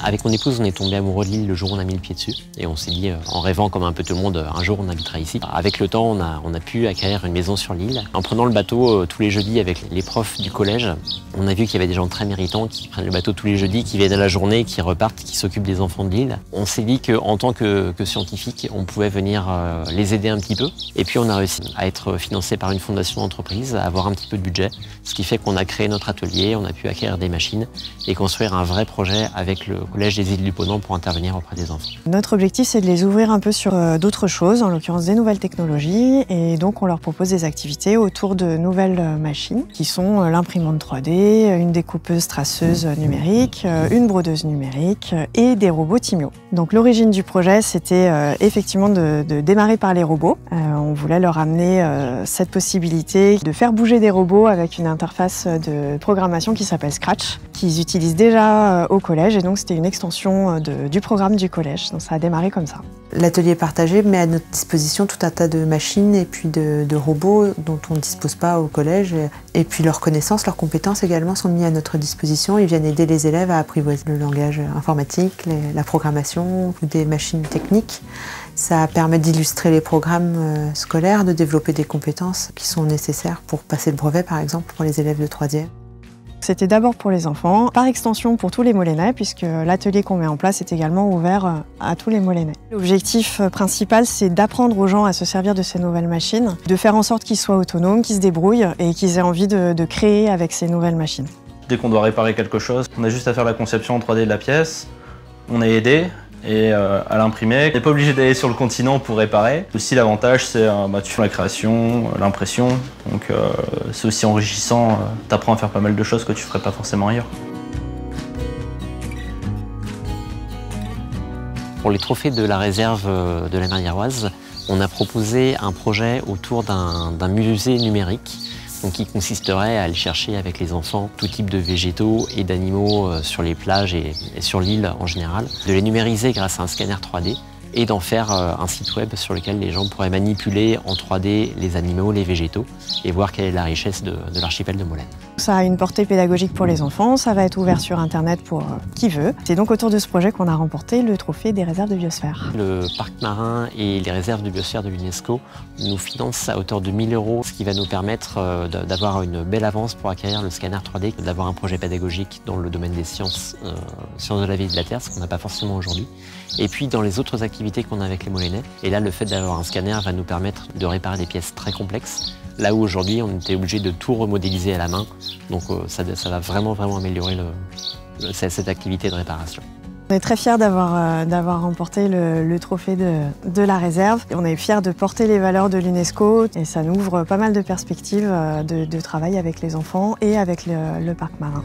Avec mon épouse, on est tombé amoureux de l'île le jour où on a mis le pied dessus. Et on s'est dit, en rêvant comme un peu tout le monde, un jour on habitera ici. Avec le temps, on a pu acquérir une maison sur l'île. En prenant le bateau tous les jeudis avec les profs du collège, on a vu qu'il y avait des gens très méritants qui prennent le bateau tous les jeudis, qui viennent à la journée, qui repartent, qui s'occupent des enfants de l'île. On s'est dit qu'en tant que scientifique, on pouvait venir les aider un petit peu. Et puis on a réussi à être financé par une fondation d'entreprise, à avoir un petit peu de budget. Ce qui fait qu'on a créé notre atelier, on a pu acquérir des machines et construire un vrai projet avec le Collège des îles du Ponant pour intervenir auprès des enfants. Notre objectif, c'est de les ouvrir un peu sur d'autres choses, en l'occurrence des nouvelles technologies, et donc on leur propose des activités autour de nouvelles machines qui sont l'imprimante 3D, une découpeuse traceuse numérique, une brodeuse numérique et des robots Timio. Donc l'origine du projet, c'était effectivement de démarrer par les robots. On voulait leur amener cette possibilité de faire bouger des robots avec une interface de programmation qui s'appelle Scratch, qu'ils utilisent déjà au collège, et donc c'était une extension du programme du collège. Donc ça a démarré comme ça. L'atelier partagé met à notre disposition tout un tas de machines et puis de robots dont on ne dispose pas au collège. Et puis leurs connaissances, leurs compétences également sont mises à notre disposition. Ils viennent aider les élèves à apprivoiser le langage informatique, la programmation ou des machines techniques. Ça permet d'illustrer les programmes scolaires, de développer des compétences qui sont nécessaires pour passer le brevet, par exemple, pour les élèves de 3e. C'était d'abord pour les enfants, par extension pour tous les Molénais, puisque l'atelier qu'on met en place est également ouvert à tous les Molénais. L'objectif principal, c'est d'apprendre aux gens à se servir de ces nouvelles machines, de faire en sorte qu'ils soient autonomes, qu'ils se débrouillent et qu'ils aient envie de créer avec ces nouvelles machines. Dès qu'on doit réparer quelque chose, on a juste à faire la conception en 3D de la pièce, on est aidé. Et à l'imprimer. On n'est pas obligé d'aller sur le continent pour réparer. Aussi l'avantage c'est tu fais la création, l'impression, donc c'est aussi enrichissant, t'apprends à faire pas mal de choses que tu ferais pas forcément ailleurs. Pour les trophées de la réserve de la mer d'Iroise, on a proposé un projet autour d'un musée numérique. Donc, qui consisterait à aller chercher avec les enfants tout type de végétaux et d'animaux sur les plages et sur l'île en général, de les numériser grâce à un scanner 3D et d'en faire un site web sur lequel les gens pourraient manipuler en 3D les animaux, les végétaux et voir quelle est la richesse de l'archipel de Molène. Ça a une portée pédagogique pour les enfants, ça va être ouvert sur Internet pour qui veut. C'est donc autour de ce projet qu'on a remporté le trophée des réserves de biosphère. Le parc marin et les réserves de biosphère de l'UNESCO nous financent à hauteur de 1 000 €, ce qui va nous permettre d'avoir une belle avance pour acquérir le scanner 3D, d'avoir un projet pédagogique dans le domaine des sciences, sciences de la vie et de la terre, ce qu'on n'a pas forcément aujourd'hui. Et puis dans les autres activités qu'on a avec les Molénais. Et là, le fait d'avoir un scanner va nous permettre de réparer des pièces très complexes, là où aujourd'hui on était obligé de tout remodéliser à la main. Donc ça va vraiment améliorer cette activité de réparation. On est très fiers d'avoir remporté le trophée de la réserve. On est fiers de porter les valeurs de l'UNESCO et ça nous ouvre pas mal de perspectives de travail avec les enfants et avec le parc marin.